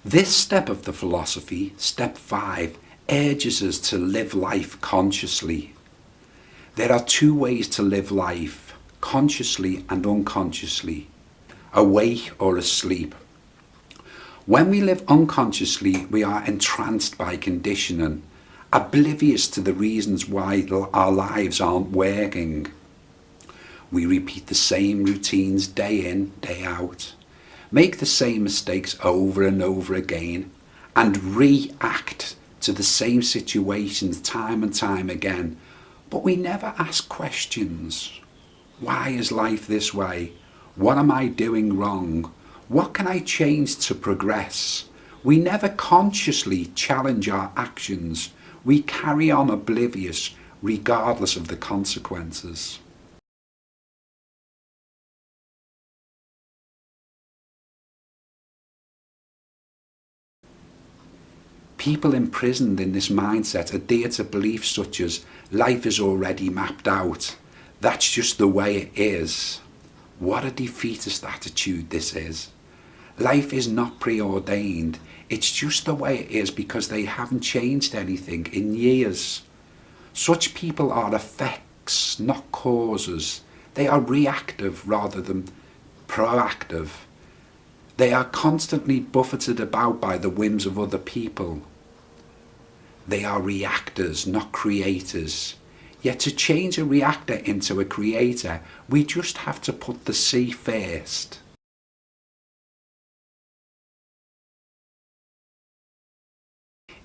This step of the philosophy, step 5, urges us to live life consciously. There are two ways to live life, consciously and unconsciously, awake or asleep. When we live unconsciously, we are entranced by conditioning, oblivious to the reasons why our lives aren't working. We repeat the same routines day in, day out, make the same mistakes over and over again, and react to the same situations time and time again. But we never ask questions. Why is life this way? What am I doing wrong? What can I change to progress? We never consciously challenge our actions. We carry on oblivious, regardless of the consequences. People imprisoned in this mindset adhere to beliefs such as, life is already mapped out, that's just the way it is. What a defeatist attitude this is. Life is not preordained, it's just the way it is because they haven't changed anything in years. Such people are effects, not causes. They are reactive rather than proactive. They are constantly buffeted about by the whims of other people. They are reactors, not creators. Yet to change a reactor into a creator, we just have to put the C first.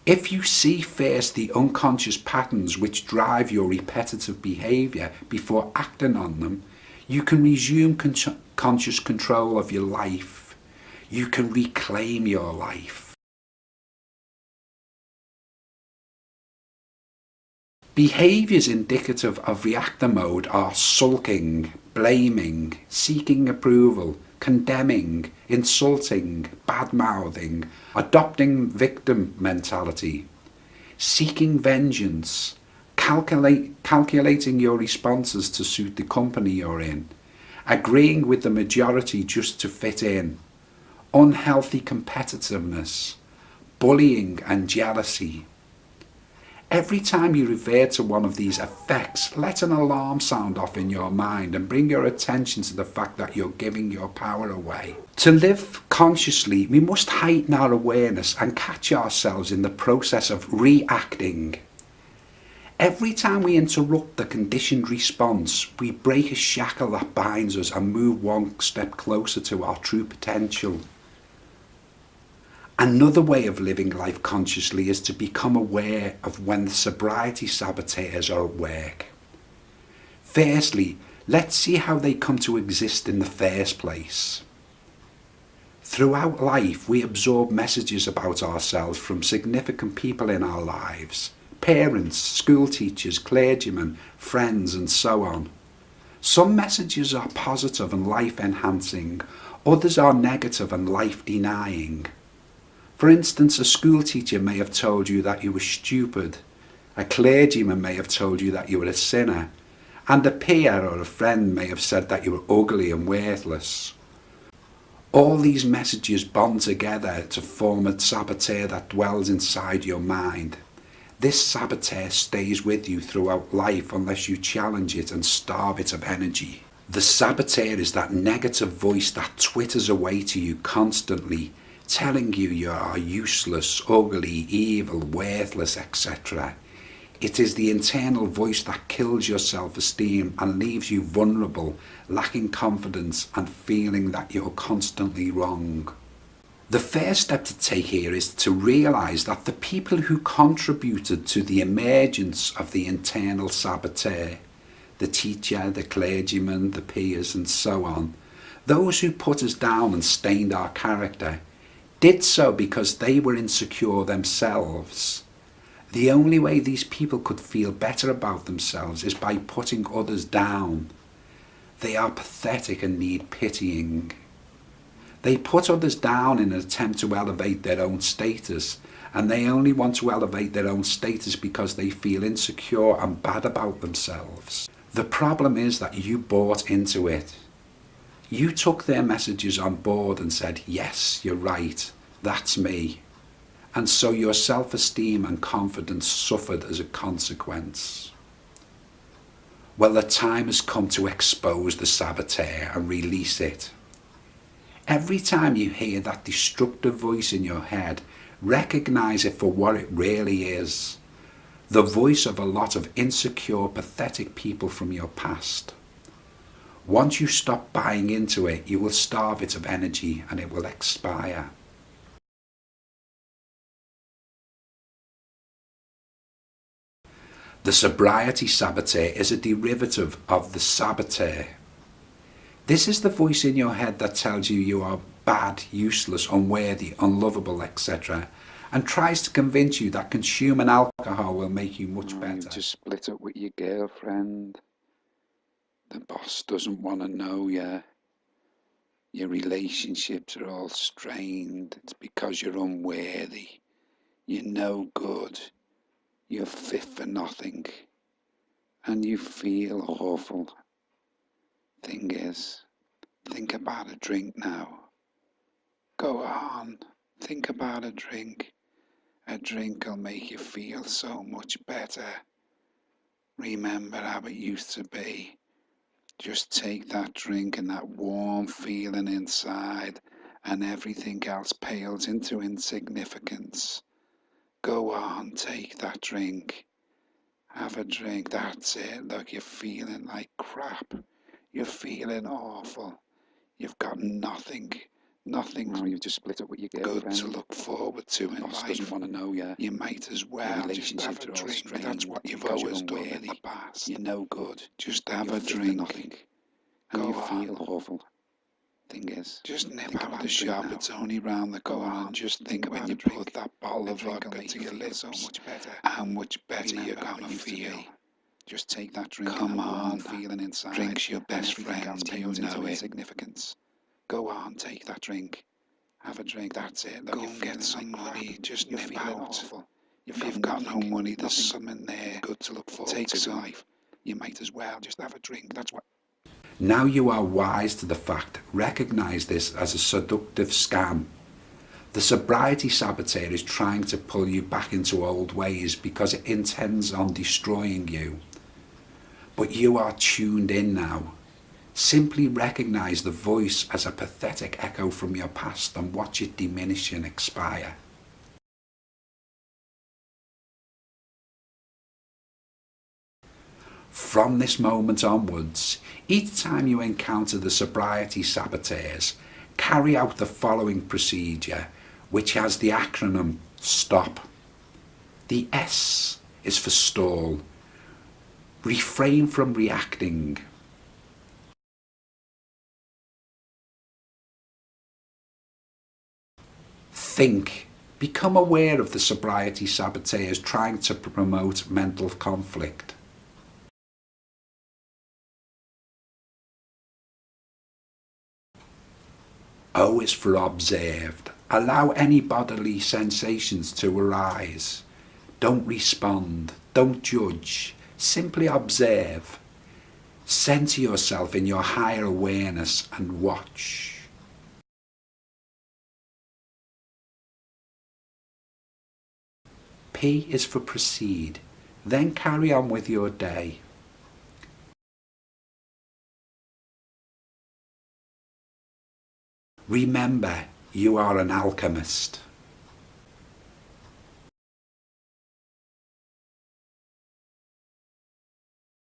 If you see first the unconscious patterns which drive your repetitive behaviour before acting on them, you can resume conscious control of your life. You can reclaim your life. Behaviours indicative of reactor mode are sulking, blaming, seeking approval, condemning, insulting, bad-mouthing, adopting victim mentality, seeking vengeance, calculating your responses to suit the company you're in, agreeing with the majority just to fit in, unhealthy competitiveness, bullying and jealousy. Every time you revert to one of these effects, let an alarm sound off in your mind and bring your attention to the fact that you're giving your power away. To live consciously, we must heighten our awareness and catch ourselves in the process of reacting. Every time we interrupt the conditioned response, we break a shackle that binds us and move one step closer to our true potential. Another way of living life consciously is to become aware of when the sobriety saboteurs are at work. Firstly, let's see how they come to exist in the first place. Throughout life, we absorb messages about ourselves from significant people in our lives, parents, school teachers, clergymen, friends, and so on. Some messages are positive and life-enhancing, others are negative and life-denying. For instance, a school teacher may have told you that you were stupid, a clergyman may have told you that you were a sinner, and a peer or a friend may have said that you were ugly and worthless. All these messages bond together to form a saboteur that dwells inside your mind. This saboteur stays with you throughout life unless you challenge it and starve it of energy. The saboteur is that negative voice that twitters away to you constantly, telling you you are useless, ugly, evil, worthless, etc. It is the internal voice that kills your self-esteem and leaves you vulnerable, lacking confidence and feeling that you're constantly wrong. The first step to take here is to realise that the people who contributed to the emergence of the internal saboteur, the teacher, the clergyman, the peers and so on, those who put us down and stained our character, did so because they were insecure themselves. The only way these people could feel better about themselves is by putting others down. They are pathetic and need pitying. They put others down in an attempt to elevate their own status, and they only want to elevate their own status because they feel insecure and bad about themselves. The problem is that you bought into it. You took their messages on board and said, yes, you're right, That's me. And so your self-esteem and confidence suffered as a consequence. Well, the time has come to expose the saboteur and release it. Every time you hear that destructive voice in your head, recognize it for what it really is. The voice of a lot of insecure, pathetic people from your past. Once you stop buying into it, you will starve it of energy and it will expire. The sobriety saboteur is a derivative of the saboteur. This is the voice in your head that tells you you are bad, useless, unworthy, unlovable, etc., and tries to convince you that consuming alcohol will make you much better. You've just split up with your girlfriend. The boss doesn't want to know you. Your relationships are all strained. It's because you're unworthy. You're no good. You're fit for nothing. And you feel awful. Thing is, think about a drink now. Go on, think about a drink. A drink will make you feel so much better. Remember how it used to be. Just take that drink and that warm feeling inside, and everything else pales into insignificance. Go on, take that drink. Have a drink, that's it. Look, you're feeling like crap. You're feeling awful. You've got nothing. You've just split up with your girlfriend. Good to look forward to in life. Doesn't want to know you. You might as well just have a drink. That's what you've always done in the past. You're no good. Just have a drink. And you feel awful. Thing is, just nip out the shop. It's only round the corner. And just think when you put that bottle of vodka to your lips, how much better you're gonna feel. Just take that drink. Come on, feeling inside. Drink's your best friend. You know it. Significance. Go on, take that drink. Have a drink, that's it. Go and get some money, just nip out. If you've got no money, there's some in there. Good to look forward to. Take some. Life. You might as well just have a drink, that's what. Now you are wise to the fact, recognize this as a seductive scam. The sobriety saboteur is trying to pull you back into old ways because it intends on destroying you. But you are tuned in now. Simply recognize the voice as a pathetic echo from your past and watch it diminish and expire. From this moment onwards, each time you encounter the sobriety saboteurs, carry out the following procedure, which has the acronym STOP. The S is for stall. Refrain from reacting. Think. Become aware of the sobriety saboteurs trying to promote mental conflict. O is for observed. Allow any bodily sensations to arise. Don't respond. Don't judge. Simply observe. Center yourself in your higher awareness and watch. P is for proceed. Then carry on with your day. Remember, you are an alchemist.